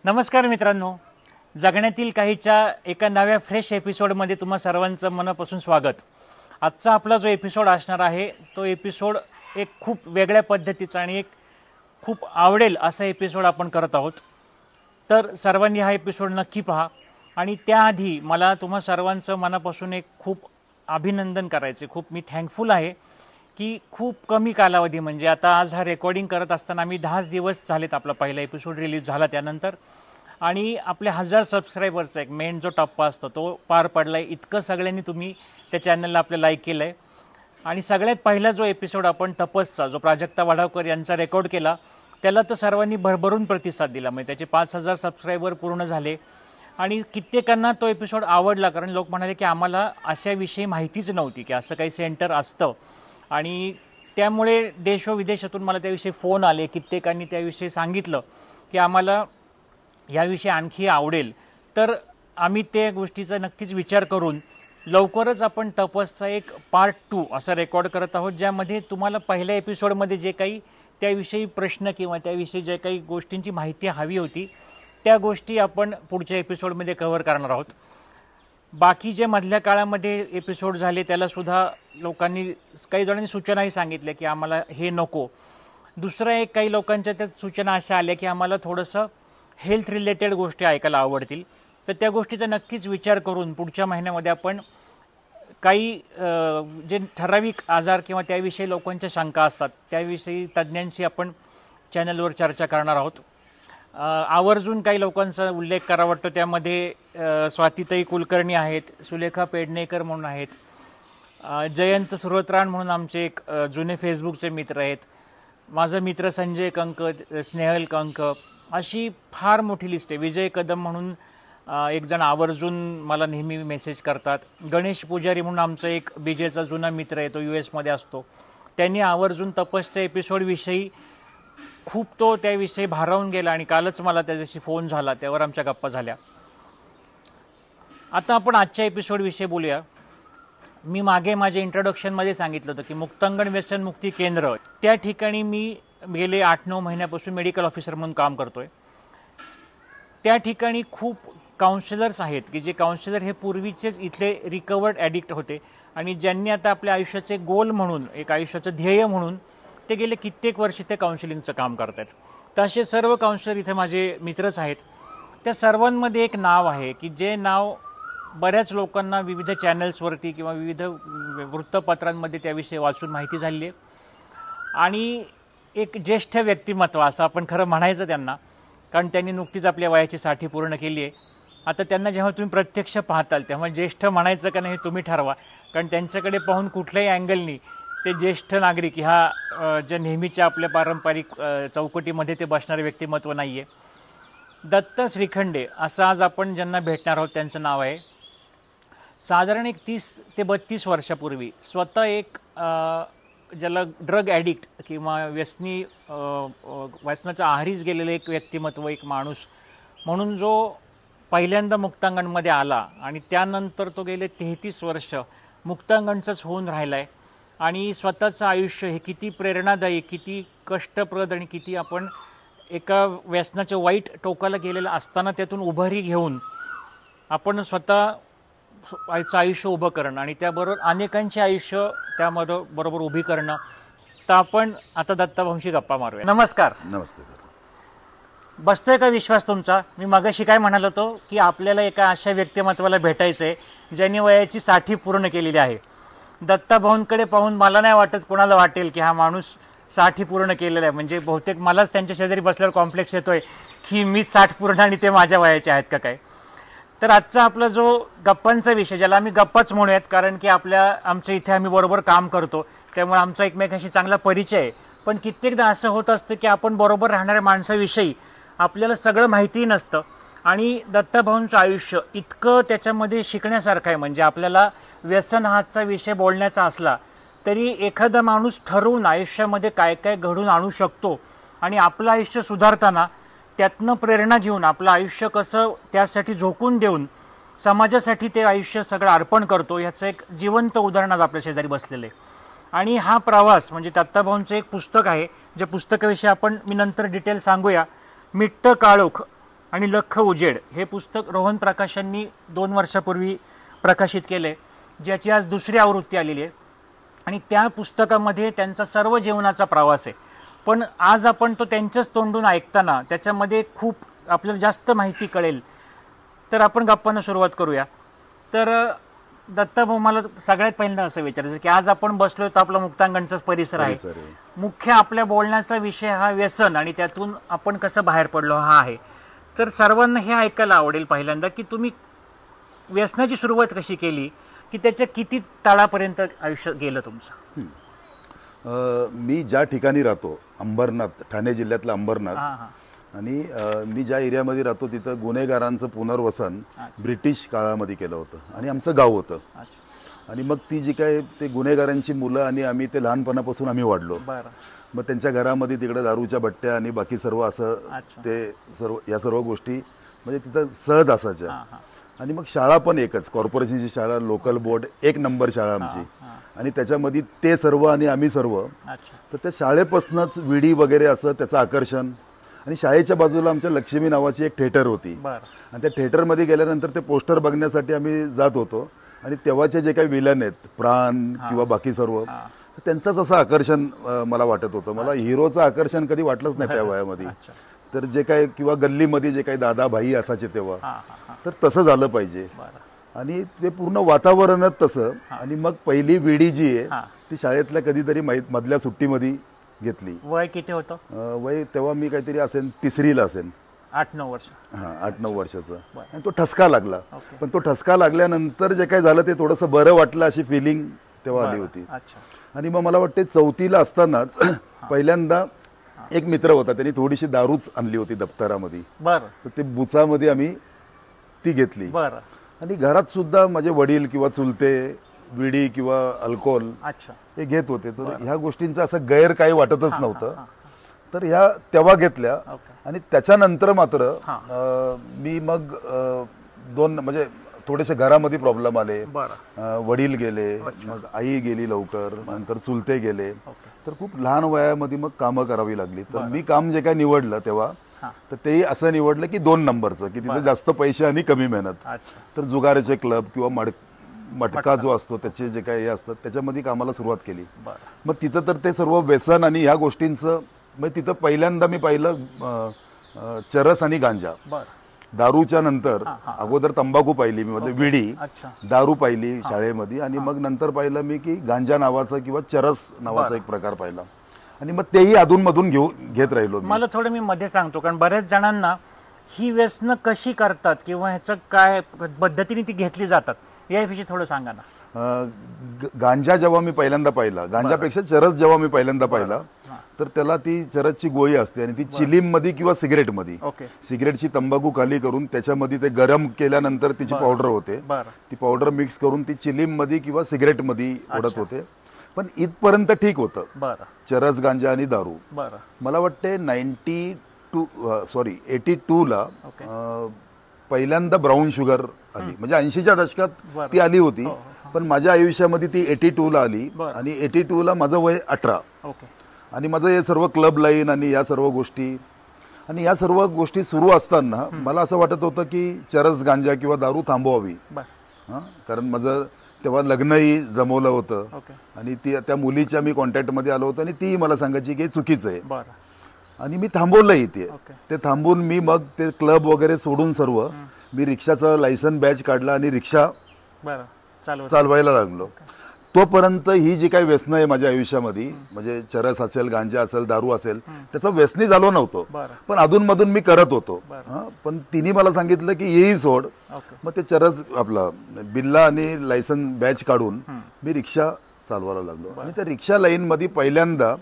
नमस्कार मित्रांनो, जगण्यातील काहीच्या एका नव्या फ्रेश एपिसोडमध्ये तुम्हा सर्वांचं मनापासून स्वागत। आजचा आपला जो एपिसोड असणार आहे तो एपिसोड एक खूप वेगळ्या पद्धतीचा आणि एक खूप आवडेल असा एपिसोड आपण करत आहोत। तर सर्वांनी हा एपिसोड नक्की पहा। आणि त्याआधी मला तुम्हा सर्वांचं मनापासून एक खूप अभिनंदन करायचे, खूप मी थँकफुल आहे की खूप कमी कालावधी म्हणजे आता आज हा रेकॉर्डिंग करत असताना आम्ही 10 दिवस झालेत आपला पहिला एपिसोड रिलीज झाला त्यानंतर, आणि आपले 1000 सबस्क्रायबर्सचा एक मेन जो टप्पा असतो तो पार पडलाय। इतकं सगळ्यांनी तुम्ही त्या चॅनलला आपलं लाईक केलंय। आणि सगळ्यात पहिला जो एपिसोड आपण तपसचा जो प्राजक्ता वाढावकर यांचा रेकॉर्ड केला त्याला तर सर्वांनी भरभरून प्रतिसाद दिला, म्हणजे त्याचे 5000 सबस्क्रायबर पूर्ण झाले। आणि कित्येकांना तो एपिसोड आवडला, कारण लोक म्हणाले की आम्हाला अशाविषयी माहितीच नव्हती की असं काही सेंटर असतं। आणि त्यामुळे देश व विदेशातून मला त्याविषयी फोन आले, कित्येकांनी त्याविषयी सांगितलं की आम्हाला याविषयी आणखी आवडेल। तर आम्ही त्या गोष्टीचा नक्कीच विचार करून लवकरच आपण तपसचा एक पार्ट 2 असा रेकॉर्ड करत आहोत, ज्यामध्ये तुम्हाला पहिल्या एपिसोडमध्ये जे काही त्याविषयी प्रश्न किंवा त्याविषयी जे काही गोष्टींची माहिती हवी होती त्या गोष्टी आपण पुढच्या एपिसोडमध्ये कव्हर करणार आहोत। बाकी जे मधल्या काळामध्ये एपिसोड झाले त्याला सुद्धा लोकांनी काही जणांनी सूचनाही सांगितल्या की आम्हाला हे नको। दुसरा एक काही लोकांच्या त्यात सूचना अशा आल्या की आम्हाला थोडंसं हेल्थ रिलेटेड गोष्टी ऐकायला आवडतील, तर त्या गोष्टीचा नक्कीच विचार करून पुढच्या महिन्यामध्ये आपण काही जे ठराविक आजार किंवा त्याविषयी लोकांच्या शंका असतात त्याविषयी तज्ज्ञांशी आपण चॅनलवर चर्चा करणार आहोत। आवर्जून काही लोकांचा उल्लेख करावा वाटतो, त्यामध्ये स्वातीताई कुलकर्णी आहेत, सुलेखा पेडणेकर म्हणून आहेत, जयंत सुरत्राण म्हणून आमचे एक जुने फेसबुकचे मित्र आहेत, माझा मित्र संजय कंक, स्नेहल कंक, अशी फार मोठी लिस्ट आहे। विजय कदम म्हणून एक जण आवर्जून मला नेहमी मेसेज करतात, गणेश पुजारी म्हणून आमचा एक बीजेचा जुना मित्र आहे, तो US मध्ये असतो, त्यांनी आवर्जून तपसच्या एपिसोडविषयी खूप तो त्याविषयी भारावून गेला आणि कालच मला त्याच्याशी फोन झाला, त्यावर आमच्या गप्पा झाल्या। आता आपण आजच्या एपिसोडविषयी बोलूया। मी मागे माझ्या इंट्रोडक्शनमध्ये सांगितलं होतं की मुक्तांगण व्यसन मुक्ती केंद्र, त्या ठिकाणी मी गेले 8-9 महिन्यापासून मेडिकल ऑफिसर म्हणून काम करतोय। त्या ठिकाणी खूप काउन्सिलर्स आहेत की जे काउन्सिलर हे पूर्वीचेच इथले रिकवर्ड ॲडिक्ट होते आणि ज्यांनी आता आपल्या आयुष्याचे गोल म्हणून, एक आयुष्याचं ध्येय म्हणून ते गेले कित्येक वर्ष ते काउन्सिलिंगचं काम करतात। तर असे सर्व काउन्सिलर इथे माझे मित्रच आहेत। त्या सर्वांमध्ये एक नाव आहे की जे नाव बऱ्याच लोकांना विविध चॅनल्सवरती किंवा विविध वृत्तपत्रांमध्ये त्याविषयी वाचून माहिती झाली आहे, आणि एक ज्येष्ठ व्यक्तिमत्व असं आपण खरं म्हणायचं त्यांना, कारण त्यांनी नुकतीच आपल्या वयाची 60 पूर्ण केली आहे। आता त्यांना जेव्हा तुम्ही प्रत्यक्ष पाहताल तेव्हा ज्येष्ठ म्हणायचं का नाही हे तुम्ही ठरवा, कारण त्यांच्याकडे पाहून कुठल्याही अँगलनी ते ज्येष्ठ नागरिक ह्या ज्या नेहमीच्या आपल्या पारंपरिक चौकटीमध्ये ते बसणारे व्यक्तिमत्व नाही आहे। दत्त श्रीखंडे असं आज आपण ज्यांना भेटणार आहोत त्यांचं नाव आहे। साधारण एक 30 ते 32 वर्षापूर्वी स्वतः एक ज्याला ड्रग ॲडिक्ट किंवा व्यसनाच्या आहारीच गेलेलं एक व्यक्तिमत्व, एक माणूस म्हणून जो पहिल्यांदा मुक्तांगणमध्ये आला आणि त्यानंतर तो गेले 33 वर्ष मुक्तांगणचंच होऊन राहिला आहे। आणि स्वतःचं आयुष्य हे किती प्रेरणादायी, किती कष्टप्रद आणि किती आपण एका व्यसनाच्या वाईट टोकाला गेलेलं असताना त्यातून उभारी घेऊन आपण स्वतःचं आयुष्य उभं करणं आणि त्याबरोबर अनेकांचे आयुष्य त्यामध्ये बरोबर उभी करणं। तर आपण आता दत्ताभाऊंशी गप्पा मारूया। नमस्कार। नमस्ते सर। बसतोय का विश्वास तुमचा? मी मगाशी काय म्हणालो होतो की आपल्याला एका अशा व्यक्तिमत्वाला भेटायचं आहे ज्यांनी वयाची 60 पूर्ण केलेली आहे। दत्ताभाऊंकडे पाहून मला नाही वाटत कोणाला वाटेल की हा माणूस 60 पूर्ण केलेला आहे, म्हणजे बहुतेक मलाच त्यांच्या शेजारी बसल्यावर कॉम्प्लेक्स येतोय की मी 60 पूर्ण आणि ते माझ्या वयाचे आहेत का काय। तर आजचा आपला जो गप्पांचा विषय, ज्याला आम्ही गप्पाच म्हणूयात, कारण की आमच्या इथे आम्ही बरोबर काम करतो त्यामुळे आमचा एकमेकांशी चांगला परिचय आहे, पण कित्येकदा असं होत असतं की आपण बरोबर राहणाऱ्या माणसाविषयी आपल्याला सगळं माहितीही नसतं। आणि दत्ताभाऊंचं आयुष्य इतकं त्याच्यामध्ये शिकण्यासारखं आहे, म्हणजे आपल्याला व्यसन हाचा विषय बोलण्याचा असला तरी एखादा माणूस ठरवून आयुष्यामध्ये काय काय घडून आणू शकतो आणि आपलं आयुष्य सुधारताना त्यातनं प्रेरणा घेऊन आपलं आयुष्य कसं त्यासाठी झोकून देऊन समाजासाठी ते आयुष्य सगळं अर्पण करतो, याचं एक जिवंत उदाहरण आज आपल्या शेजारी बसलेलं आहे। आणि हा प्रवास म्हणजे दत्ताभाऊंचं एक पुस्तक आहे, ज्या पुस्तकाविषयी मी नंतर डिटेल सांगूया, मिट्ट काळोख आणि लख उजेड हे पुस्तक रोहन प्रकाशांनी 2 वर्षापूर्वी प्रकाशित केले, ज्याची आज दुसरी आवृत्ती आलेली आहे. आणि त्या पुस्तकामध्ये त्यांचा सर्व जीवनाचा प्रवास आहे. पण आज आपण तो त्यांच्याच तोंडून ऐकताना त्याच्यामध्ये खूप आपल्याला जास्त माहिती कळेल. तर आपण गप्पांना सुरुवात करूया. तर दत्ताभाऊ, मला सगळ्यात पहिल्यांदा असं विचारायचं की आज आपण बसलोय तर आपला मुक्तांगणचाच परिसर आहे. मुख्य आपल्या बोलण्याचा विषय हा व्यसन आणि त्यातून आपण कसं बाहेर पडलो हा आहे. तर सर्वांना हे ऐकायला आवडेल पहिल्यांदा की तुम्ही व्यसनाची सुरुवात कशी केली, की त्याच्या किती तळापर्यंत आयुष्य गेलं तुमचं. मी ज्या ठिकाणी राहतो अंबरनाथ, ठाणे जिल्ह्यातलं अंबरनाथ, आणि मी ज्या एरियामध्ये राहतो तिथं गुन्हेगारांचं पुनर्वसन ब्रिटिश काळामध्ये केलं होतं आणि आमचं गाव होतं. आणि मग ती जी काय ते गुन्हेगारांची मुलं आणि आम्ही ते लहानपणापासून आम्ही वाढलो. मग त्यांच्या घरामध्ये तिकडे दारूच्या भट्ट्या आणि बाकी सर्व असं ते सर्व या सर्व गोष्टी म्हणजे तिथं सहज असायच्या. आणि मग शाळा पण एकच, कॉर्पोरेशनची शाळा, लोकल बोर्ड, 1 नंबर शाळा आमची. आणि त्याच्यामध्ये ते सर्व आणि आम्ही सर्व. तर त्या शाळेपासूनच विडी वगैरे असं त्याचं आकर्षण. आणि शाळेच्या बाजूला आमच्या लक्ष्मी नावाची एक थिएटर होती. आणि त्या थिएटरमध्ये गेल्यानंतर ते पोस्टर बघण्यासाठी आम्ही जात होतो. आणि तेव्हाचे जे काही विलन आहेत, प्राण किंवा बाकी सर्व, त्यांचंच असं आकर्षण मला वाटत होतं. मला हिरोचं आकर्षण कधी वाटलंच नाही त्या वयामध्ये. तर जे काही किंवा गल्लीमध्ये जे काही दादा भाई असायचे तेव्हा, तर तसं झालं पाहिजे. आणि ते पूर्ण वातावरणच तसं. आणि मग पहिली विडी जी आहे ती शाळेतल्या कधीतरी मधल्या सुट्टीमध्ये घेतली. वय किती होतं? वय तेव्हा मी काहीतरी असेल 3रीला असेल, 8-9 वर्ष. 8-9 वर्षाचं. आणि तो ठसका लागला. पण तो ठसका लागल्यानंतर जे काही झालं ते थोडंसं बरं वाटलं अशी फिलिंग तेव्हा आली होती. आणि मग मला वाटते 4थीला असतानाच पहिल्यांदा एक मित्र होता, त्यांनी थोडीशी दारूच आणली होती दप्तरामध्ये. तर ते बुचामध्ये आम्ही ती घेतली. आणि घरात सुद्धा माझे वडील किंवा चुलते विडी किंवा अल्कोहोल हे घेत होते. तर ह्या गोष्टींचं असं गैर काही वाटतच नव्हतं. तर ह्या तेव्हा घेतल्या. आणि त्याच्यानंतर मात्र मी मग 2 म्हणजे थोडेसे घरामध्ये प्रॉब्लेम आले. वडील गेले, मग आई गेली लवकर, नंतर चुलते गेले. तर खूप लहान वयामध्ये मग कामं करावी लागली. तर मी काम जे काय निवडलं तेव्हा, तर तेही असं निवडलं की 2 नंबरचं, की तिथे जास्त पैसे आणि कमी मेहनत. तर जुगाराचे क्लब किंवा मटका जो असतो त्याचे जे काही हे असतात त्याच्यामध्ये कामाला सुरुवात केली. मग तिथं तर ते सर्व व्यसन आणि ह्या गोष्टींचं, मग तिथं पहिल्यांदा मी पाहिलं चरस आणि गांजा. दारूच्या नंतर अगोदर तंबाखू पाहिली मी, म्हणजे विडी, दारू पाहिली शाळेमध्ये. आणि मग नंतर पाहिलं मी की गांजा नावाचा किंवा चरस नावाचा एक प्रकार पाहिला. आणि मग तेही अधूनमधून घेत राहिलो. मला थोडं मी मध्ये सांगतो, कारण बऱ्याच जणांना ही व्यसनं कशी करतात किंवा ह्याचं काय पद्धतीने ती घेतली जातात याविषयी थोडं सांगा ना. गांजा जेव्हा मी पहिल्यांदा पाहिला, गांजापेक्षा चरस जेव्हा मी पहिल्यांदा पाहिला, तर त्याला ती चरसची गोळी असते आणि ती चिलीम मध्ये किंवा सिगरेट मध्ये, सिगरेटची तंबाखू खाली करून त्याच्यामध्ये ते गरम केल्यानंतर तिची पावडर होते. ती पावडर मिक्स करून ती चिलीम मध्ये किंवा सिगरेट मध्ये ओढत होते. पण इथपर्यंत ठीक होतं चरस, गांजा आणि दारू. मला वाटते 82ला पहिल्यांदा ब्राऊन शुगर आली. म्हणजे 80च्या दशकात ती आली होती, पण माझ्या आयुष्यामध्ये ती 82ला आली. आणि 82ला माझं वय 18. आणि माझं हे सर्व क्लब लाईन आणि या सर्व गोष्टी, आणि या सर्व गोष्टी सुरू असताना मला असं वाटत होतं की चरस, गांजा किंवा दारू थांबवावी. कारण माझं तेव्हा लग्नही जमवलं होतं. आणि त्या मुलीच्या मी कॉन्टॅक्टमध्ये आलो होतो आणि ती मला सांगायची की चुकीचं आहे. आणि मी थांबवलंही ते थांबून मी मग ते क्लब वगैरे सोडून सर्व मी रिक्षाचा लायसन बॅच काढला आणि रिक्षा चालवायला लागलो. तोपर्यंत ही जी काही व्यसनं आहे माझ्या आयुष्यामध्ये, म्हणजे चरस असेल, गांजा असेल, दारू असेल, त्याचं व्यसनी झालो नव्हतो, पण अधूनमधून मी करत होतो. पण तिने मला सांगितलं की हेही सोड. मग ते चरस आपला बिल्ला आणि लायसन बॅच काढून मी रिक्षा चालवायला लागलो. आणि त्या रिक्षा लाईन मध्ये पहिल्यांदा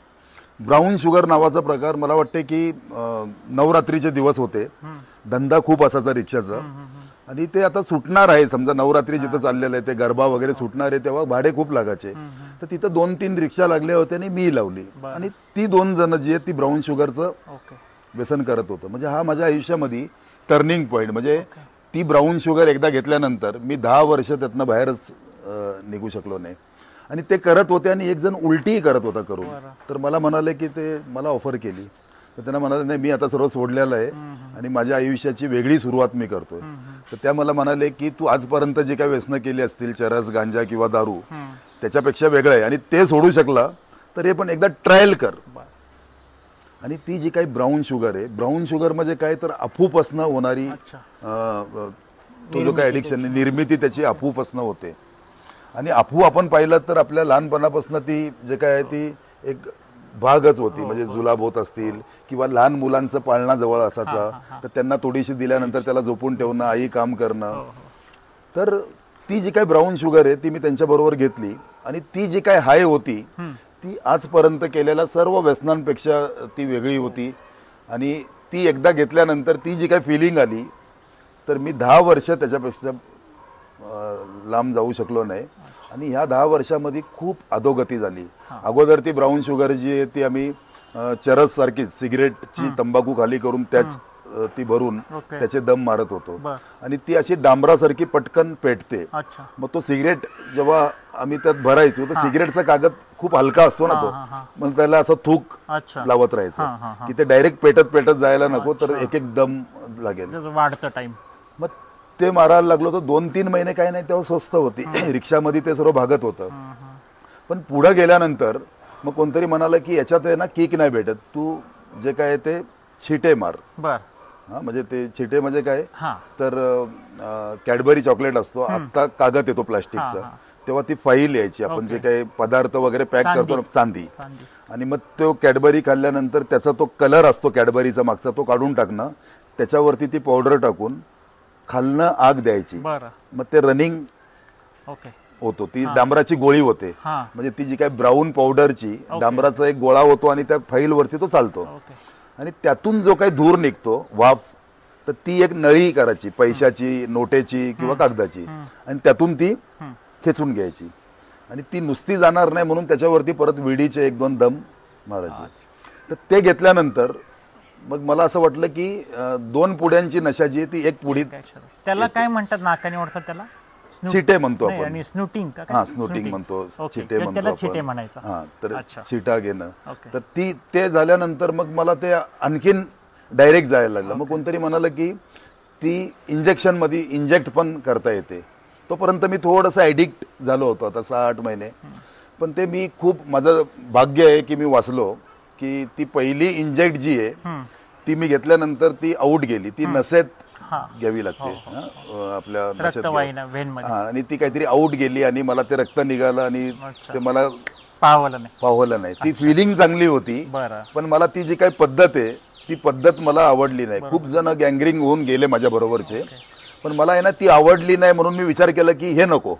ब्राऊन शुगर नावाचा प्रकार, मला वाटते की नवरात्रीचे दिवस होते, धंदा खूप असायचा रिक्षाचा. आणि ते आता सुटणार आहे, समजा नवरात्री जिथं चाललेलं आहे ते गरबा वगैरे सुटणार आहे, तेव्हा भाडे खूप लागायचे. तर तिथं 2-3 रिक्षा लागल्या होत्या आणि मी लावली. आणि ती 2 जण जी आहेत ती ब्राऊन शुगरचं व्यसन करत होतं. म्हणजे हा माझ्या आयुष्यामध्ये टर्निंग पॉईंट. म्हणजे ती ब्राऊन शुगर एकदा घेतल्यानंतर मी 10 वर्ष त्यातनं बाहेरच निघू शकलो नाही. आणि ते करत होते आणि एक जण उलटीही करत होता करून. तर मला म्हणाले की ते मला ऑफर केली. तर त्यांना म्हणाले नाही मी आता सर्व सोडलेलं आहे आणि माझ्या आयुष्याची वेगळी सुरुवात मी करतोय. तर त्या मला म्हणाले की तू आजपर्यंत जे काही व्यसनं केली असतील, चरस, गांजा किंवा दारू, त्याच्यापेक्षा वेगळं आहे आणि ते सोडू शकला तर हे पण एकदा ट्रायल कर. आणि ती जी काही ब्राऊन शुगर आहे, ब्राऊन शुगर म्हणजे काय तर अफूपासनं होणारी तो जो काही ॲडिक्शन निर्मिती त्याची अफूपासनं होते. आणि अफू आपण पाहिलं तर आपल्या लहानपणापासून ती जे काय आहे ती एक भागच होती. म्हणजे जुलाब होत असतील किंवा लहान मुलांचं पाळणा जवळ असायचा तर त्यांना थोडीशी दिल्यानंतर त्याला झोपून ठेवणं, आई काम करणं. तर ती जी काही ब्राऊन शुगर आहे ती मी त्यांच्याबरोबर घेतली आणि ती जी काही हाय होती ती आजपर्यंत केलेल्या सर्व व्यसनांपेक्षा ती वेगळी होती. आणि ती एकदा घेतल्यानंतर ती जी काही फिलिंग आली तर मी 10 वर्ष त्याच्यापेक्षा लांब जाऊ शकलो नाही. आणि ह्या 10 वर्षामध्ये खूप अधोगती झाली. अगोदर ती ब्राऊन शुगर जी आहे ती आम्ही चरस सारखीच सिगरेटची तंबाखू खाली करून ती भरून त्याचे दम मारत होतो आणि ती अशी डांबरासारखी पटकन पेटते. मग तो सिगरेट जेव्हा आम्ही त्यात भरायचो तर सिगरेटचा कागद खूप हलका असतो ना तो, मग त्याला असं थूक लावत राहायचं की ते डायरेक्ट पेटत जायला नको तर एक एक दम लागेल, वाढतं टाइम. मग ते मारायला लागलो तर 2-3 महिने काही नाही तेव्हा स्वस्त होती. रिक्षामध्ये ते सर्व भागत होतं. पण पुढे गेल्यानंतर मग कोणतरी म्हणालं की याच्यात आहे ना किक नाही भेटत, तू जे काय ते छिटे मार. म्हणजे ते छिटे म्हणजे काय तर कॅडबरी चॉकलेट असतो, आता कागद येतो प्लास्टिकचा, तेव्हा ती फाईल यायची. आपण जे काही पदार्थ वगैरे पॅक करतो चांदी, आणि मग तो कॅडबरी खाल्ल्यानंतर त्याचा तो कलर असतो कॅडबरीचा मागचा तो काढून टाकणं, त्याच्यावरती ती पावडर टाकून खालनं आग द्यायची. मग ते रनिंग होतो, ती डांबराची गोळी होते. म्हणजे ती जी काही ब्राऊन पावडरची डांबराचा एक गोळा होतो आणि त्या फाईल वरती तो चालतो आणि त्यातून जो काही धूर निघतो वाफ, तर ती एक नळी करायची पैशाची, नोटेची किंवा कागदाची, आणि त्यातून ती खेचून घ्यायची आणि ती नुसती जाणार नाही म्हणून त्याच्यावरती परत विडीचे 1-2 दम मारायचे. तर ते घेतल्यानंतर मग मला असं वाटलं की 2 पुड्यांची नशा जी आहे ती 1 पुडी. त्याला काय म्हणतात नाकाने ओढतात त्याला? चिटे म्हणतो आपण. स्नूटिंग. स्नूटिंग म्हणतो, चिटे म्हणतो आपण. तर अच्छा. चिटा घेणं. तर ते झाल्यानंतर मग मला ते आणखीन डायरेक्ट जायला लागलं. मग कोणतरी म्हणालं की ती इंजेक्शन मध्ये इंजेक्ट पण करता येते. तोपर्यंत मी थोडंसं ऍडिक्ट झालो होतो आता 6-8 महिने. पण ते मी खूप, माझं भाग्य आहे की मी वाचलो की ती पहिली इंजेक्ट जी आहे ती मी घेतल्यानंतर ती आऊट गेली. ती नसेत घ्यावी लागते आपल्या नशेत, आणि ती काहीतरी आऊट गेली आणि मला ते रक्त निघालं आणि ते मला पावलं नाही. ती फिलिंग चांगली होती, पण मला ती जी काही पद्धत आहे ती पद्धत मला आवडली नाही. खूप जण गँगरिंग होऊन गेले माझ्या बरोबरचे, पण मला आहे ना ती आवडली नाही. म्हणून मी विचार केला की हे नको,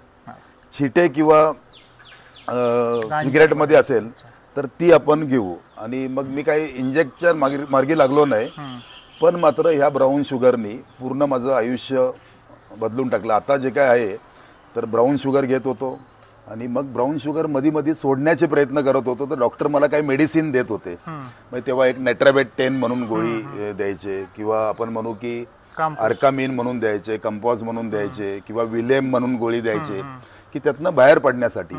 छिटे किंवा सिगरेट मध्ये असेल तर ती आपण घेऊ. आणि मग मी काही इंजेक्टच्या मार्गी लागलो नाही, पण मात्र ह्या ब्राऊन शुगरनी पूर्ण माझं आयुष्य बदलून टाकलं. आता जे काय आहे तर ब्राऊन शुगर घेत होतो आणि मग ब्राऊन शुगर मध्ये सोडण्याचे प्रयत्न करत होतो. तर डॉक्टर मला काही मेडिसिन देत होते. मग तेव्हा एक नेट्राबेट 10 म्हणून गोळी द्यायचे, किंवा आपण म्हणू की आर्कामिन म्हणून द्यायचे, कंपॉज म्हणून द्यायचे, किंवा विलेम म्हणून गोळी द्यायचे की त्यातनं बाहेर पडण्यासाठी.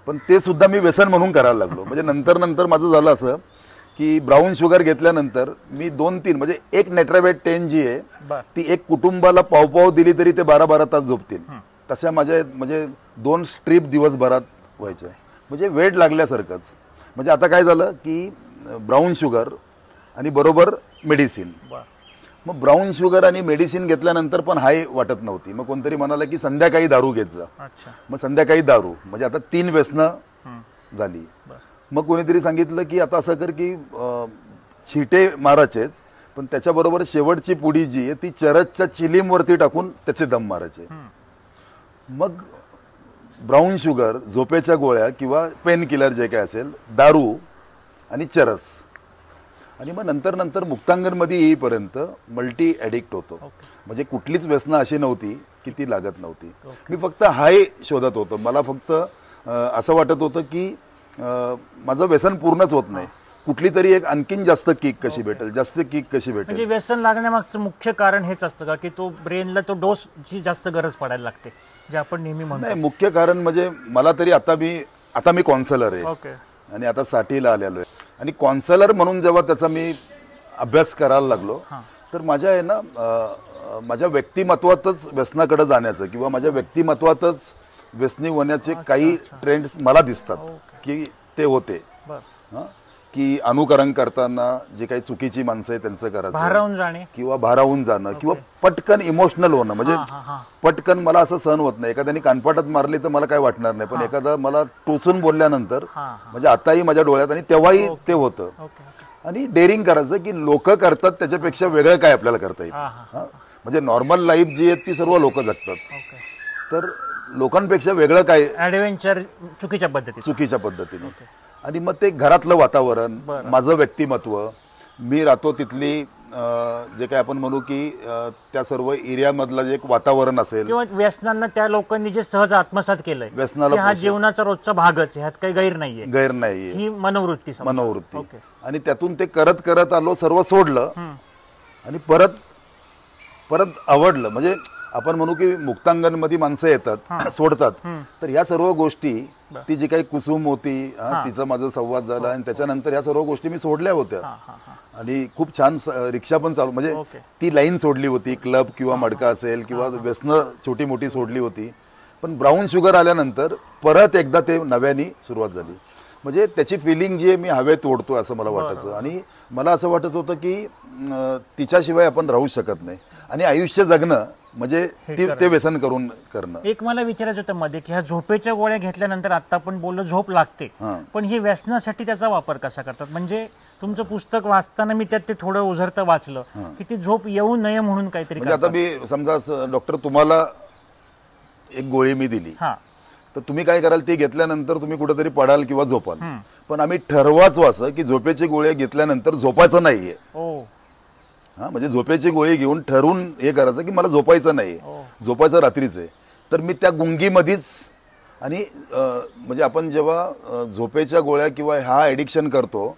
पण ते सुद्धा मी व्यसन म्हणून करायला लागलो. म्हणजे नंतर माझं झालं असं की ब्राऊन शुगर घेतल्यानंतर मी 2-3 म्हणजे एक नेट्राबेट 10 जी आहे ती एक कुटुंबाला पाव दिली तरी ते 12-12 तास झोपतील. तशा माझ्या म्हणजे 2 स्ट्रीप दिवसभरात व्हायच्या. म्हणजे वेळ लागल्यासारखंच. म्हणजे आता काय झालं की ब्राऊन शुगर आणि बरोबर मेडिसिन. मग ब्राऊन शुगर आणि मेडिसिन घेतल्यानंतर पण हाय वाटत नव्हती. मग कोणतरी म्हणाला की संध्याकाळी दारू घेत जा. मग संध्याकाळी दारू, म्हणजे आता 3 व्यसनं झाली. मग कोणीतरी सांगितलं की आता असं कर की छिटे मारायचेच, पण त्याच्याबरोबर शेवटची पुडी जी आहे ती चरसच्या चिलीमवरती टाकून त्याचे दम मारायचे. मग ब्राऊन शुगर, झोपेच्या गोळ्या किंवा पेन किलर जे काय असेल, दारू आणि चरस, आणि मग नंतर मुक्तांगणमध्ये येईपर्यंत मल्टी ॲडिक्ट होतो. म्हणजे कुठलीच व्यसनं अशी नव्हती की ती लागत नव्हती. मी फक्त हाय शोधत होतो. मला फक्त असं वाटत होतं की माझं व्यसन पूर्णच होत नाही, कुठली तरी एक आणखीन जास्त किक कशी भेटेल, जास्त किक कशी भेटेल. म्हणजे व्यसन लागण्यामागचं मुख्य कारण हेच असतं का की तो ब्रेनला तो डोसची जास्त गरज पडायला लागते, जे आपण नेहमी म्हणतो? नाही, मुख्य कारण म्हणजे मला तरी आता मी कॉन्सलर आहे आणि आता 60ला आलेलो आहे. आणि कॉन्सलर म्हणून जेव्हा त्याचा मी अभ्यास करायला लागलो तर माझ्या आहे ना माझ्या व्यक्तिमत्वातच व्यसनाकडे जाण्याचं किंवा माझ्या व्यक्तिमत्वातच व्यसनी होण्याचे काही ट्रेंड्स मला दिसतात की ते होते की अनुकरण करताना जे काही चुकीची माणसं आहे त्यांचं करायचं किंवा भारावून जाणं किंवा पटकन इमोशनल होणं. म्हणजे पटकन मला असं सहन होत नाही. एखाद्याने कानपाटात मारली तर मला काय वाटणार नाही, पण एखादा मला टोचून बोलल्यानंतर म्हणजे आताही माझ्या डोळ्यात आणि तेव्हाही ते होतं. आणि डेअरिंग करायचं की लोक करतात त्याच्यापेक्षा वेगळं काय आपल्याला करता येईल. म्हणजे नॉर्मल लाईफ जी आहे ती सर्व लोक जगतात, तर लोकांपेक्षा वेगळं काय ऍडव्हेंचर चुकीच्या पद्धतीने. आणि मग ते घरातलं वातावरण, माझं व्यक्तिमत्व, मी राहतो तिथली जे काय आपण म्हणू की त्या सर्व एरियामधलं जे एक वातावरण असेल किंवा व्यसनांना त्या लोकांनी जे सहज आत्मसात केलंय व्यसनाला हा जीवनाचा रोजचा भागच, ह्यात काही गैर नाहीये ही मनोवृत्ती. आणि त्यातून ते करत करत आलो, सर्व सोडलं आणि परत आवडलं. म्हणजे आपण म्हणू की मुक्तांगणमध्ये माणसं येतात सोडतात, तर ह्या सर्व गोष्टी ती जी काही कुसुम होती तिचा माझा संवाद झाला आणि त्याच्यानंतर ह्या सर्व गोष्टी मी सोडल्या होत्या. आणि खूप छान रिक्षा पण चालू, म्हणजे ती लाईन सोडली होती, क्लब किंवा मडका असेल किंवा व्यसनं छोटी मोठी सोडली होती. पण ब्राऊन शुगर आल्यानंतर परत एकदा ते नव्याने सुरुवात झाली. म्हणजे त्याची फिलिंग जी आहे मी हवेत ओढतो असं मला वाटायचं. आणि मला असं वाटत होतं की तिच्याशिवाय आपण राहू शकत नाही आणि आयुष्य जगणं म्हणजे ते व्यसन करणं. एक मला विचारायचं होतं मध्ये की ह्या झोपेच्या गोळ्या घेतल्यानंतर आता आपण बोललो झोप लागते, पण ही व्यसनासाठी त्याचा वापर कसा करतात? म्हणजे तुमचं पुस्तक वाचताना मी त्यात ते थोडं उझरतं वाचलं की ती झोप येऊ नये म्हणून काहीतरी. म्हणजे आता मी समजा डॉक्टर तुम्हाला एक गोळी मी दिली तर तुम्ही काय कराल, ती घेतल्यानंतर तुम्ही कुठेतरी पडाल किंवा झोपाल. पण आम्ही ठरवाच असं की झोपेची गोळी घेतल्यानंतर झोपायचं नाहीये. म्हणजे झोपेची गोळी घेऊन ठरवून हे करायचं की मला झोपायचं नाही, झोपायचं रात्रीच आहे. तर मी त्या गुंगीमध्येच आणि म्हणजे आपण जेव्हा झोपेच्या गोळ्या किंवा हा ऍडिक्शन करतो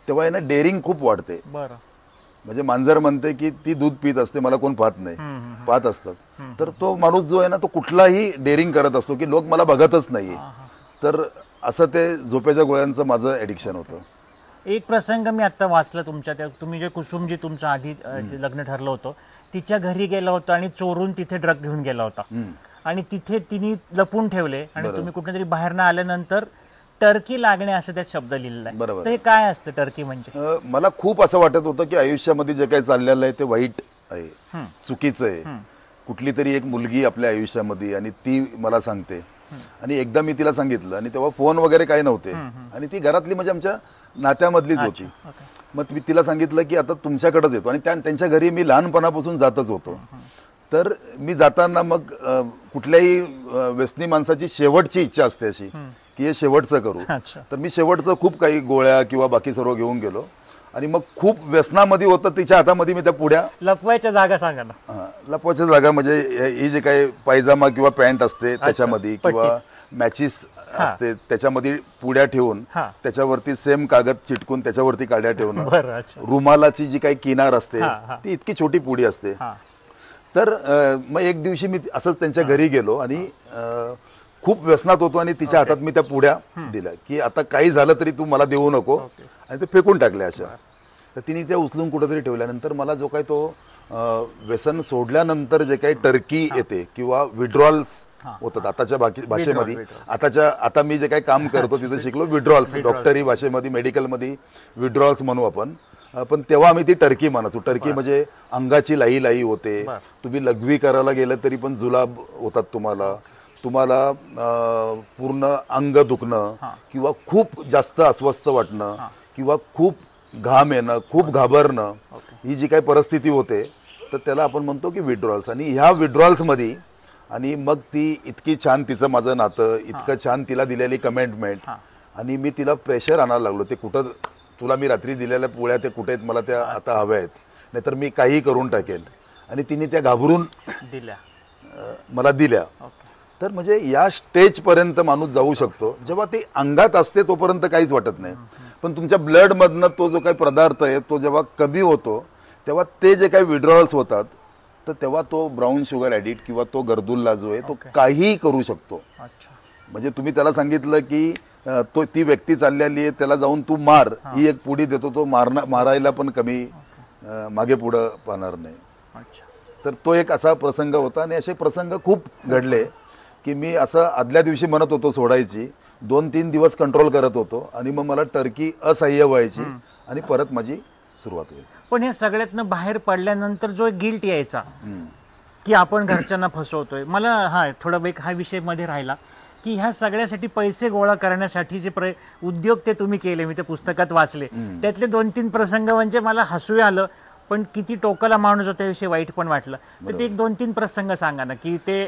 तेव्हा ना डेअरिंग खूप वाढते. म्हणजे मांजर म्हणते की ती दूध पित असते, मला कोण पाहत नाही, पाहत असतात. तर तो माणूस जो आहे ना तो कुठलाही डेअरिंग करत असतो की लोक मला बघतच नाहीये. तर असं ते झोपेच्या गोळ्यांचं माझं ऍडिक्शन होतं. एक प्रसंग मी आता वाचला तुमच्या, तुम्ही जे कुसुम जी तुमचं आधी लग्न ठरलं होतं तिच्या घरी गेला होता आणि चोरून तिथे ड्रग घेऊन गेला होता आणि तिथे तिने लपून ठेवले आणि तुम्ही कुठेतरी बाहेर न आल्यानंतर टर्की लागणे असं त्यात शब्द लिहिलेला आहे. तर हे काय असतं टर्की म्हणजे? मला खूप असं वाटत होतं की आयुष्यामध्ये जे काही चाललेलं आहे ते वाईट आहे, चुकीचं आहे. कुठली तरी एक मुलगी आपल्या आयुष्यामध्ये आणि ती मला सांगते आणि एकदा मी तिला सांगितलं आणि तेव्हा फोन वगैरे काही नव्हते आणि ती घरातली म्हणजे आमच्या नात्यामधलीच होती. मग मी तिला सांगितलं की आता तुमच्याकडेच येतो आणि त्यांच्या घरी मी लहानपणापासून जातच होतो. तर मी जाताना मग कुठल्याही व्यसनी माणसाची शेवटची इच्छा असते अशी की हे शेवटचं करू. तर मी शेवटचं खूप काही गोळ्या किंवा बाकी सर्व घेऊन गेलो आणि मग खूप व्यसनामध्ये होतं. तिच्या हातामध्ये मी त्या पुड्या, लपवायच्या जागा सांगा ना. लपवायच्या जागा म्हणजे ही जे काही पायजामा किंवा पॅन्ट असते त्याच्यामध्ये किंवा मॅचिस असते त्याच्यामध्ये पुड्या ठेवून त्याच्यावरती सेम कागद चिटकून त्याच्यावरती काड्या ठेवणं. रुमालाची जी काही किनार असते ती इतकी छोटी पुडी असते. तर मग एक दिवशी मी असंच त्यांच्या घरी गेलो आणि खूप व्यसनात होतो आणि तिच्या हातात मी त्या पुड्या दिल्या की आता काही झालं तरी तू मला देऊ नको, आणि ते फेकून टाकल्या अशा. तर तिने त्या उचलून कुठेतरी ठेवल्यानंतर मला जो काही तो व्यसन सोडल्यानंतर जे काही टर्की येते किंवा विड्रॉल्स होतात आताच्या भाषेमध्ये, आता मी जे काही काम करतो तिथे शिकलो विड्रॉल्स, डॉक्टरी भाषेमध्ये मेडिकलमध्ये विड्रॉल्स म्हणू आपण. पण तेव्हा आम्ही ती टर्की म्हणायचो. टर्की म्हणजे अंगाची लाई होते, तुम्ही लघवी करायला गेलं तरी पण जुलाब होतात, तुम्हाला पूर्ण अंग दुखणं किंवा खूप जास्त अस्वस्थ वाटणं किंवा खूप घाम येणं, खूप घाबरणं, ही जी काही परिस्थिती होते तर त्याला आपण म्हणतो की विड्रॉल्स. आणि ह्या विड्रॉल्समध्ये आणि मग ती इतकी छान, तिचं माझं नातं इतकं छान, तिला दिलेली कमेंटमेंट आणि मी तिला प्रेशर आणायला लागलो. ते कुठं तुला मी रात्री दिलेल्या पोळ्या ते कुठे आहेत, मला त्या आता हव्या आहेत, नाहीतर मी काही करून टाकेल. आणि तिने त्या घाबरून मला दिल्या. तर म्हणजे या स्टेज पर्यंत माणूस जाऊ शकतो. जेव्हा ती अंगात असते तोपर्यंत काहीच वाटत नाही, पण तुमच्या ब्लड मधनं तो जो काही पदार्थ आहे तो जेव्हा कमी होतो तेव्हा ते जे काही विड्रॉल्स होतात तर तेव्हा तो ब्राऊन शुगर ॲडिक्ट किंवा तो गर्दुल्ला जो आहे तो काहीही करू शकतो. म्हणजे तुम्ही त्याला सांगितलं की ती व्यक्ती चाललेली आहे त्याला जाऊन तू मार, ही एक पुडी देतो, तो मारायला पण कमी मागे पुढं पाहणार नाही. अच्छा. तर तो एक असा प्रसंग होता आणि असे प्रसंग खूप घडले की मी असं आदल्या दिवशी म्हणत होतो सोडायची, 2-3 दिवस कंट्रोल करत होतो आणि मग मला टर्की असह्य व्हायची आणि परत माझी सुरुवात होईल. पण हे सगळ्यातनं बाहेर पडल्यानंतर जो गिल्ट यायचा की आपण घरच्यांना फसवतोय, मला थोडा वेग हा विषय मध्ये राहिला की ह्या सगळ्यासाठी पैसे गोळा करण्यासाठी जे उद्योग ते तुम्ही केले, मी ते पुस्तकात वाचले, त्यातले 2-3 प्रसंग म्हणजे मला हसू आलं, पण किती टोकाला माणूस होता त्याविषयी वाईट पण वाटलं. तर ते एक 2-3 प्रसंग सांगा ना, की ते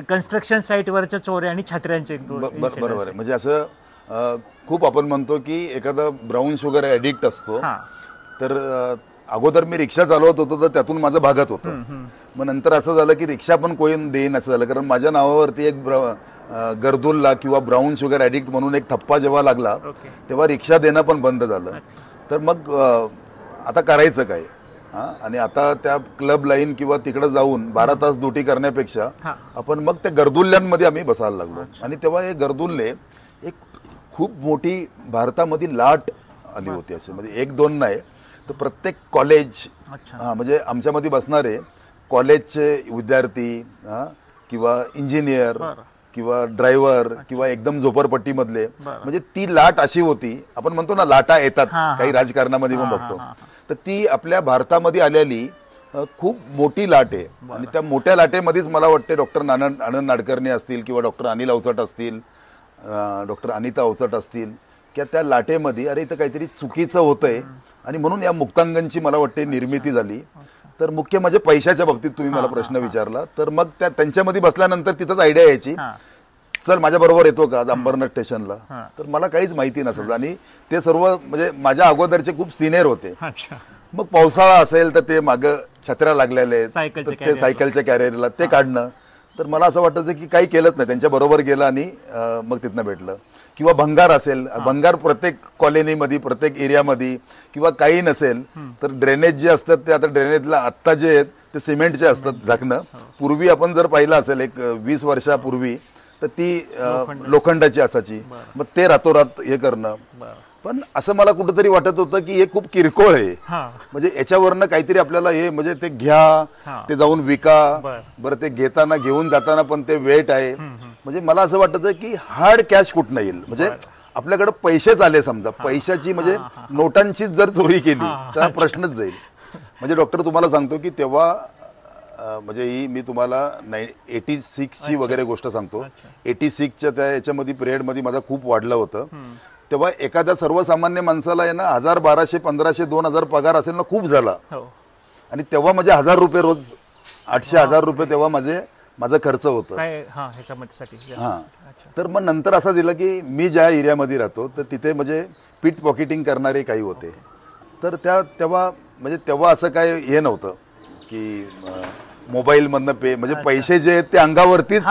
कन्स्ट्रक्शन साईटवरच्या चोऱ्या आणि छत्र्यांचे. बरोबर आहे. म्हणजे असं खूप आपण म्हणतो की एखादा ब्राऊन शुगर ऍडिक्ट असतो, तर अगोदर मी रिक्षा चालवत होतो तर त्यातून माझं भागत होतं. मग नंतर असं झालं की रिक्षा पण कोण देईन असं झालं, कारण माझ्या नावावरती एक गर्दुल्ला किंवा ब्राऊन शुगर ऍडिक्ट म्हणून एक थप्पा जेव्हा लागला तेव्हा रिक्षा देणं पण बंद झालं. तर मग आता करायचं काय? आणि आता त्या क्लब लाईन किंवा तिकडे जाऊन 12 तास ड्युटी करण्यापेक्षा आपण मग त्या गर्दुल्ल्यांमध्ये आम्ही बसायला लागलो. आणि तेव्हा हे गर्दुल्ले एक खूप मोठी भारतामध्ये लाट आली होती. असे म्हणजे 1-2 नाही, तर प्रत्येक कॉलेज म्हणजे आमच्यामध्ये बसणारे कॉलेजचे विद्यार्थी किंवा इंजिनियर किंवा ड्रायव्हर किंवा एकदम झोपडपट्टीमधले, म्हणजे ती लाट अशी होती. आपण म्हणतो ना लाटा येतात काही राजकारणामध्ये पण बघतो, तर ती आपल्या भारतामध्ये आलेली खूप मोठी लाट आहे. आणि त्या मोठ्या लाटेमध्येच मला वाटते डॉक्टर आनंद नाडकर्णी असतील किंवा डॉक्टर अनिल अवचट असतील, डॉक्टर अनिता अवचट असतील, की त्या लाटेमध्ये अरे इथं काहीतरी चुकीचं होतंय आणि म्हणून या मुक्तांगणची मला वाटते निर्मिती झाली. तर मुख्य म्हणजे पैशाच्या बाबतीत तुम्ही मला प्रश्न विचारला, तर मग त्यांच्यामध्ये बसल्यानंतर तिथंच आयडिया यायची, चल माझ्या बरोबर येतो का आज अंबरनाथ स्टेशनला. तर मला काहीच माहिती नसायचं आणि ते सर्व म्हणजे माझ्या अगोदरचे खूप सिनियर होते. मग पावसाळा असेल तर ते मागं छत्र्या लागलेले ते सायकलच्या कॅरियरला ते काढणं. तर मला असं वाटायचं की काही केलंच नाही, त्यांच्या बरोबर गेलं आणि मग तिथनं भेटलं. किंवा भंगार असेल, भंगार प्रत्येक कॉलनीमध्ये प्रत्येक एरियामध्ये, किंवा काही नसेल तर ड्रेनेज जे असतात ते आता ड्रेनेजला आत्ता जे आहेत ते सिमेंटचे असतात झाकणं. पूर्वी आपण जर पाहिलं असेल एक 20 वर्षापूर्वी तर ती लोखंडाची असायची. मग ते रातोरात हे करणं. पण असं मला कुठंतरी वाटत होतं की हे खूप किरकोळ आहे, म्हणजे याच्यावरनं काहीतरी आपल्याला हे म्हणजे ते घ्या, ते जाऊन विका, बरं ते घेताना घेऊन जाताना पण ते वेट आहे. म्हणजे मला असं वाटतं की हार्ड कॅश कुठनं येईल, म्हणजे आपल्याकडे पैसेच आले समजा, पैशाची म्हणजे नोटांचीच जर चोरी केली तर प्रश्नच जाईल. म्हणजे डॉक्टर तुम्हाला सांगतो की तेव्हा म्हणजे ही मी तुम्हाला 86ची वगैरे गोष्ट सांगतो. 86च्या त्या याच्यामध्ये पिरियडमध्ये माझा खूप वाढलं होतं. तेव्हा एखाद्या सर्वसामान्य माणसाला आहे ना 1000, 1200, 1500, 2000 पगार असेल ना खूप झाला. आणि तेव्हा माझे 1000 रुपये रोज, 800-1000 रुपये तेव्हा माझा खर्च होता. तर मग नंतर असं दिलं की मी ज्या एरियामध्ये राहतो तर तिथे म्हणजे पीट पॉकेटिंग करणारे काही होते. तर तेव्हा असं काय हे नव्हतं की मोबाईल मधनं पे, म्हणजे पैसे जे आहेत ते अंगावरतीच,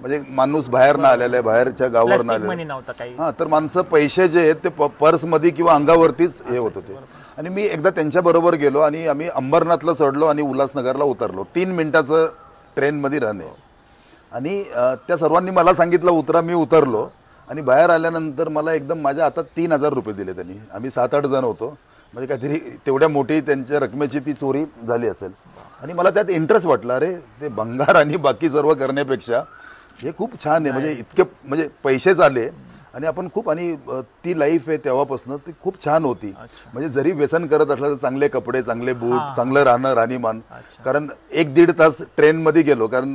म्हणजे माणूस बाहेर ना आलेला आहे, बाहेरच्या गावावर ना आलेला. तर माणसं पैसे जे आहेत ते पर्स मध्ये किंवा अंगावरतीच हे होत होते. आणि मी एकदा त्यांच्या बरोबर गेलो आणि आम्ही अंबरनाथला चढलो आणि उल्हासनगरला उतरलो. 3 मिनिटाचं ट्रेनमध्ये राहणे. आणि त्या सर्वांनी मला सांगितलं उतरा, मी उतरलो आणि बाहेर आल्यानंतर मला एकदम माझ्या हातात 3000 रुपये दिले त्यांनी. आम्ही 7-8 जण होतो, म्हणजे काहीतरी तेवढ्या मोठी त्यांच्या रकमेची ती चोरी झाली असेल. आणि मला त्यात इंटरेस्ट वाटला, अरे ते भंगार आणि बाकी सर्व करण्यापेक्षा हे खूप छान आहे, म्हणजे इतके म्हणजे पैसेच आले आणि आपण खूप, आणि ती लाईफ आहे तेव्हापासून ती खूप छान होती. म्हणजे जरी व्यसन करत असलं तर चांगले कपडे, चांगले बूट, चांगलं राहणीमान. कारण 1-1.5 तास ट्रेनमध्ये गेलो, कारण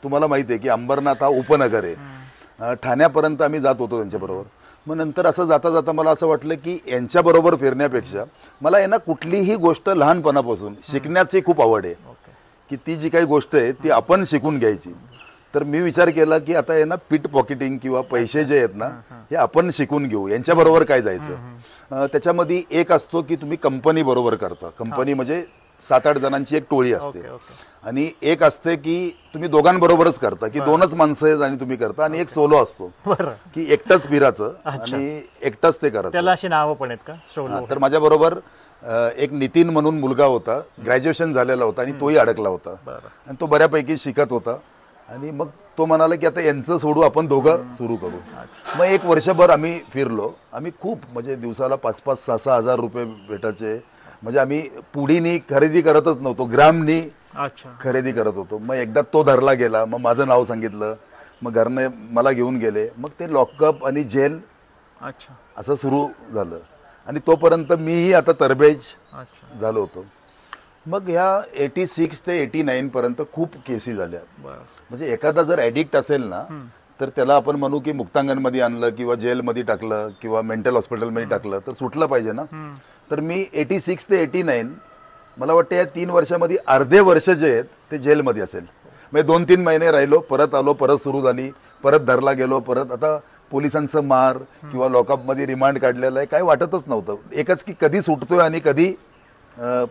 तुम्हाला माहिती आहे की अंबरनाथ हा उपनगर आहे. ठाण्यापर्यंत आम्ही जात होतो त्यांच्याबरोबर. मग नंतर असं जाता जाता मला असं वाटलं की यांच्याबरोबर फिरण्यापेक्षा मला आहे ना कुठलीही गोष्ट लहानपणापासून शिकण्याची खूप आवड आहे, की ती जी काही गोष्ट आहे ती आपण शिकून घ्यायची. तर मी विचार केला की आता आहे ना पीट पॉकेटिंग किंवा पैसे जे आहेत ना हे आपण शिकून घेऊ, यांच्याबरोबर काय जायचं. त्याच्यामध्ये एक असतो की तुम्ही कंपनी बरोबर करता. कंपनी म्हणजे 7-8 जणांची एक टोळी असते. आणि एक असते की तुम्ही दोघांबरोबरच करता, की 2च माणसं आहेत आणि तुम्ही करता. आणि एक सोलो असतो की एकटंच फिरायचं आणि एकटंच ते करायचं. त्याला अशी नावं पण आहेत का सोलो? तर माझ्या बरोबर एक नितीन म्हणून मुलगा होता, ग्रॅज्युएशन झालेला होता आणि तोही अडकला होता. आणि तो बऱ्यापैकी शिकत होता. आणि मग तो म्हणाला की आता यांचं सोडू, आपण दोघं सुरू करू. मग 1 वर्षभर आम्ही फिरलो. आम्ही खूप म्हणजे दिवसाला 5-5, 6-6 हजार रुपये भेटायचे. म्हणजे आम्ही पुडीनी खरेदी करतच नव्हतो, ग्रामनी अच्छा खरेदी करत होतो. मग एकदा तो धरला गेला, मग माझं नाव सांगितलं, मग घरने मला घेऊन गेले, मग ते लॉकअप आणि जेल अच्छा असं सुरू झालं. आणि तोपर्यंत मीही आता तरबेज अच्छा झालो होतो. मग ह्या 86 ते 89 पर्यंत खूप केसी झाल्या. बरं म्हणजे एखादा जर ॲडिक्ट असेल ना तर त्याला आपण म्हणू की मुक्तांगणमध्ये आणलं किंवा जेलमध्ये टाकलं किंवा मेंटल हॉस्पिटलमध्ये टाकलं तर सुटलं पाहिजे ना. तर मी 86 ते 89 मला वाटतं या 3 वर्षामध्ये अर्धे वर्ष जे आहेत ते जेलमध्ये असेल. म्हणजे 2-3 महिने राहिलो, परत आलो, परत सुरू झाली, परत धरला गेलो, परत आता पोलिसांचं मार किंवा लॉकअपमध्ये रिमांड काढलेलं आहे काय वाटतच नव्हतं. एकच की कधी सुटतोय आणि कधी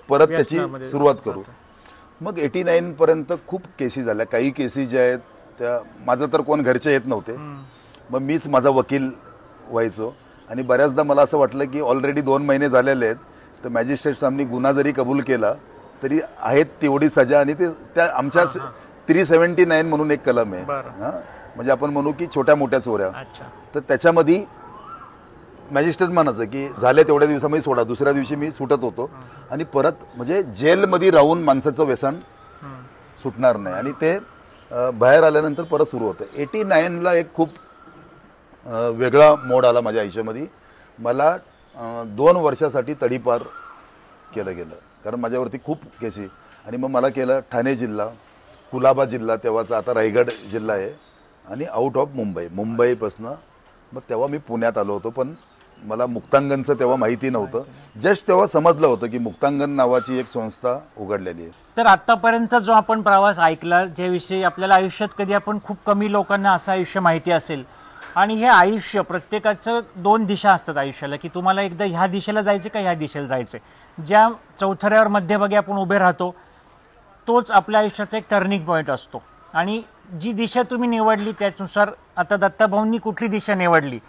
परत त्याची सुरुवात करू. मग 89 पर्यंत खूप केसी झाल्या. काही केसी ज्या आहेत त्या माझं तर कोण घरचे येत नव्हते, मग मीच माझा वकील व्हायचो. आणि बऱ्याचदा मला असं वाटलं की ऑलरेडी 2 महिने झालेले आहेत, तर मॅजिस्ट्रेट साहेबांनी गुन्हा जरी कबूल केला तरी आहेत तेवढी सजा. आणि ते त्या आमच्या 379 म्हणून एक कलम आहे, म्हणजे आपण म्हणू की छोट्या मोठ्या चोऱ्या. तर त्याच्यामध्ये मॅजिस्ट्रेट म्हणायचं की झाले तेवढ्या दिवसामध्ये सोडा. दुसऱ्या दिवशी मी सुटत होतो आणि परत म्हणजे जेलमध्ये राहून माणसाचं व्यसन सुटणार नाही. आणि ते बाहेर आल्यानंतर परत सुरू होतं. 89ला एक खूप वेगळा मोड आला माझ्या आयुष्यामध्ये. मला 2 वर्षासाठी तडीपार केलं गेलं, कारण माझ्यावरती खूप केसी. आणि मग मला केलं ठाणे जिल्हा, कुलाबा जिल्हा तेव्हाचा, आता रायगड जिल्हा आहे, आणि आउट ऑफ मुंबईपासनं. मग तेव्हा मी पुण्यात आलो होतो, पण मला मुक्तांगणचं तेव्हा माहिती नव्हतं. जस्ट तेव्हा समजलं होतं की मुक्तांगण नावाची एक संस्था उघडलेली आहे. तर आतापर्यंत जो आपण प्रवास ऐकला, ज्याविषयी आपल्याला आयुष्यात कधी आपण खूप कमी लोकांना असं आयुष्य माहिती असेल. आणि हे आयुष्य प्रत्येकाचं 2 दिशा असतात आयुष्याला, की तुम्हाला एकदा ह्या दिशेला जायचं का ह्या दिशेला जायचं. ज्या चौथऱ्यावर मध्यभागी आपण उभे राहतो तोच आपल्या आयुष्याचा एक टर्निंग पॉईंट असतो. आणि जी दिशा तुम्ही निवडली त्यानुसार आता दत्ताभाऊंनी कुठली दिशा निवडली,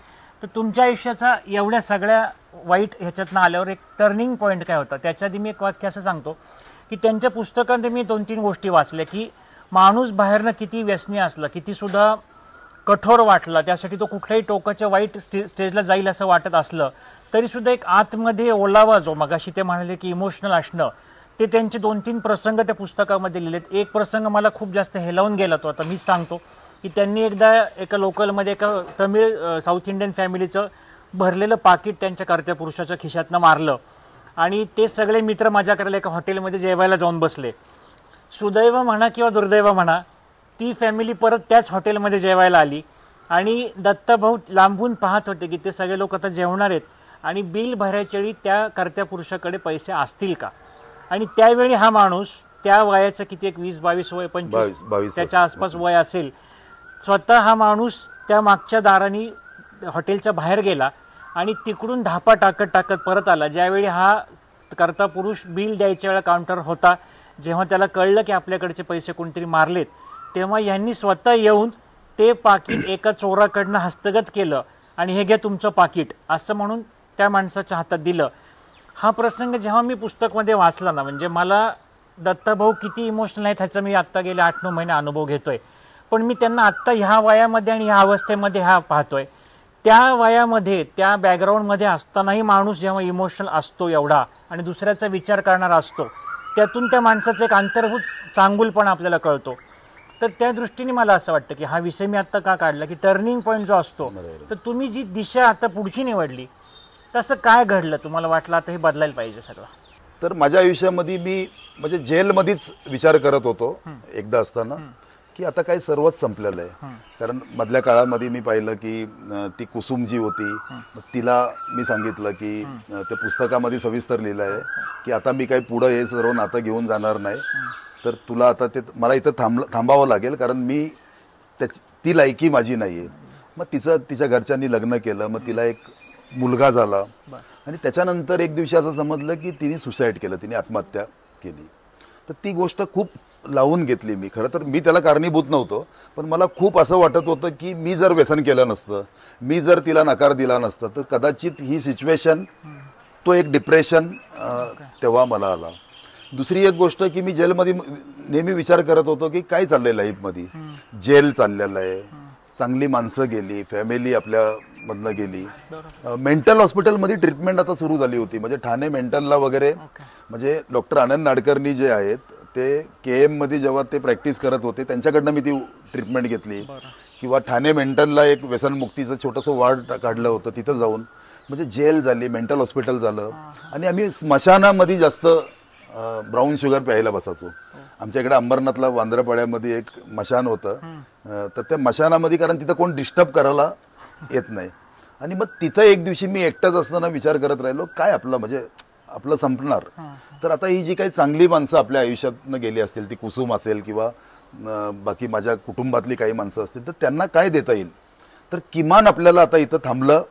तर तुमच्या आयुष्याचा एवढ्या सगळ्या वाईट ह्याच्यातनं आल्यावर एक टर्निंग पॉईंट काय होता. त्याच्या आधी मी एक वाक्य असं सांगतो की त्यांच्या पुस्तकात मी 2-3 गोष्टी वाचल्या, की माणूस बाहेरनं किती व्यसनी असला, किती सुद्धा कठोर वाटला, त्यासाठी तो कुठल्याही टोकाच्या वाईट स्टेजला जाईल असं वाटत असलं तरीसुद्धा एक आतमध्ये ओलावा जो मगाशी ते म्हणाले की इमोशनल असणं, ते त्यांचे 2-3 प्रसंग त्या पुस्तकामध्ये लिहिलेत. एक प्रसंग मला खूप जास्त हेलावून गेला, तो आता मीच सांगतो की त्यांनी एकदा एका लोकलमध्ये एका तमिळ साऊथ इंडियन फॅमिलीचं भरलेलं पाकिट त्यांच्या कर्त्या पुरुषाच्या खिशातनं मारलं आणि ते सगळे मित्र मजा करायला एका हॉटेलमध्ये जेवायला जाऊन बसले. सुदैव म्हणा किंवा दुर्दैव म्हणा, ती फॅमिली परत त्याच हॉटेलमध्ये जेवायला आली आणि दत्ताभाऊ लांबून पाहत होते की ते सगळे लोक आता जेवणार आहेत आणि बिल भरायच्या वेळी त्या कर्त्या पुरुषाकडे पैसे असतील का. आणि त्यावेळी हा माणूस त्या वयाचं किती एक 20-22 वय 25 त्याच्या आसपास वय असेल, स्वतः हा माणूस त्या मागच्या दाराने हॉटेलच्या बाहेर गेला आणि तिकडून धापा टाकत परत आला. ज्यावेळी हा कर्ता पुरुष बिल द्यायच्या वेळा काउंटर होता, जेव्हा त्याला कळलं की आपल्याकडचे पैसे कोणतरी मारलेत, तेव्हा यांनी स्वतः येऊन ते पाकिट एका चोराकडनं हस्तगत केलं आणि हे घ्या तुमचं पाकिट असं म्हणून त्या माणसाच्या हातात दिलं. हा प्रसंग जेव्हा मी पुस्तकमध्ये वाचला ना, म्हणजे मला दत्ताभाऊ किती इमोशनल आहेत ह्याचा मी आत्ता गेले 8-9 महिने अनुभव घेतोय. पण मी त्यांना आत्ता ह्या वयामध्ये आणि ह्या अवस्थेमध्ये हा पाहतोय. त्या वयामध्ये त्या बॅकग्राऊंडमध्ये असतानाही माणूस जेव्हा इमोशनल असतो एवढा आणि दुसऱ्याचा विचार करणारा असतो, त्यातून त्या माणसाचं एक अंतर्भूत चांगुलपणा आपल्याला कळतो. तर त्या दृष्टीने मला असं वाटतं की हा विषय मी आत्ता का काढला, की टर्निंग पॉईंट जो असतो, तर तुम्ही जी दिशा आता पुढची निवडली तसं काय घडलं, तुम्हाला वाटलं आता हे बदलायला पाहिजे सगळं. तर माझ्या आयुष्यामध्ये मी म्हणजे जेलमध्येच विचार करत होतो एकदा असताना की आता काही सर्वच संपलेलं आहे. कारण मधल्या काळामध्ये मी पाहिलं की ती कुसुम जी होती, तिला मी सांगितलं की त्या पुस्तकामध्ये सविस्तर लिहिलं आहे की आता मी काही पुढं हे सर्व नातं घेऊन जाणार नाही, तर तुला आता ते मला इथं थांबावं लागेल, कारण मी ती लायकी माझी नाही आहे. मग तिच्या घरच्यांनी लग्न केलं, मग तिला एक मुलगा झाला आणि त्याच्यानंतर एक दिवशी असं समजलं की तिने सुसाईड केलं, तिने आत्महत्या केली. तर ती गोष्ट खूप लावून घेतली मी. खरं तर मी त्याला कारणीभूत नव्हतो, पण मला खूप असं वाटत होतं की मी जर व्यसन केलं नसतं, मी जर तिला नकार दिला नसता, तर कदाचित ही सिच्युएशन, तो एक डिप्रेशन तेव्हा मला आला. दुसरी एक गोष्ट की मी जेलमध्ये नेहमी विचार करत होतो की काय चाललंय लाईफमध्ये. जेल चाललेलं आहे, चांगली माणसं गेली, फॅमिली आपल्या मधनं गेली. मेंटल हॉस्पिटलमध्ये ट्रीटमेंट आता सुरू झाली होती, म्हणजे ठाणे मेंटलला वगैरे, म्हणजे डॉक्टर आनंद नाडकर्णी जे आहेत ते KM मध्ये जेव्हा ते प्रॅक्टिस करत होते त्यांच्याकडनं मी ती ट्रीटमेंट घेतली. किंवा ठाणे मेंटलला एक व्यसनमुक्तीचं छोटंसं वार्ड काढलं होतं, तिथं जाऊन म्हणजे जेल झाली, मेंटल हॉस्पिटल झालं. आणि आम्ही स्मशानामध्ये जास्त ब्राऊन शुगर प्यायला बसायचो. आमच्याकडे अंबरनाथला वांद्रपाड्यामध्ये एक मशान होतं, तर त्या मशानामध्ये, कारण तिथं कोण डिस्टर्ब करायला येत नाही. आणि मग तिथं एक दिवशी मी एकटाच असताना विचार करत राहिलो, काय आपलं म्हणजे आपलं संपणार, तर आता ही जी काही चांगली माणसं आपल्या आयुष्यातनं गेली असतील, ती कुसुम असेल किंवा बाकी माझ्या कुटुंबातली काही माणसं असतील, तर त्यांना काय देता येईल, तर किमान आपल्याला आता इथं थांबलं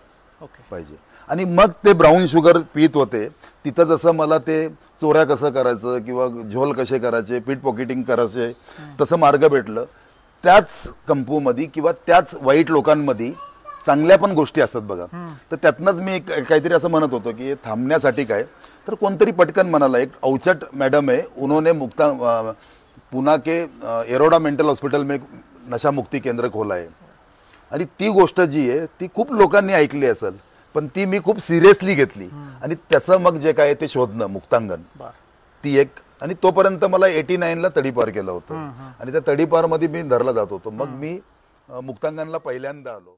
पाहिजे. आणि मग ते ब्राऊन शुगर पीत होते. तिथं जसं मला ते चोऱ्या कसं करायचं किंवा झोल कसे करायचे, पीट पॉकेटिंग करायचे, तसं मार्ग भेटलं. त्याच कंपूमध्ये किंवा त्याच वाईट लोकांमध्ये चांगल्या पण गोष्टी असतात बघा. तर त्यातनंच मी काहीतरी असं म्हणत होतो की थांबण्यासाठी काय, तर कोणतरी पटकन म्हणाला, एक अवचट मॅडम आहे, उन्होंने पुणे के एरोडा मेंटल हॉस्पिटल में नशा मुक्ती केंद्र खोला आहे. आणि ती गोष्ट जी आहे ती खूप लोकांनी ऐकली असेल, पण ती मी खूप सिरियसली घेतली. आणि त्याचं मग जे काय ते शोधणं, मुक्तांगण, ती एक. आणि तोपर्यंत मला 89ला तडीपार केलं होतं, आणि त्या तडीपारमध्ये मी धरला जात होतो. मग मी मुक्तांगणला पहिल्यांदा आलो.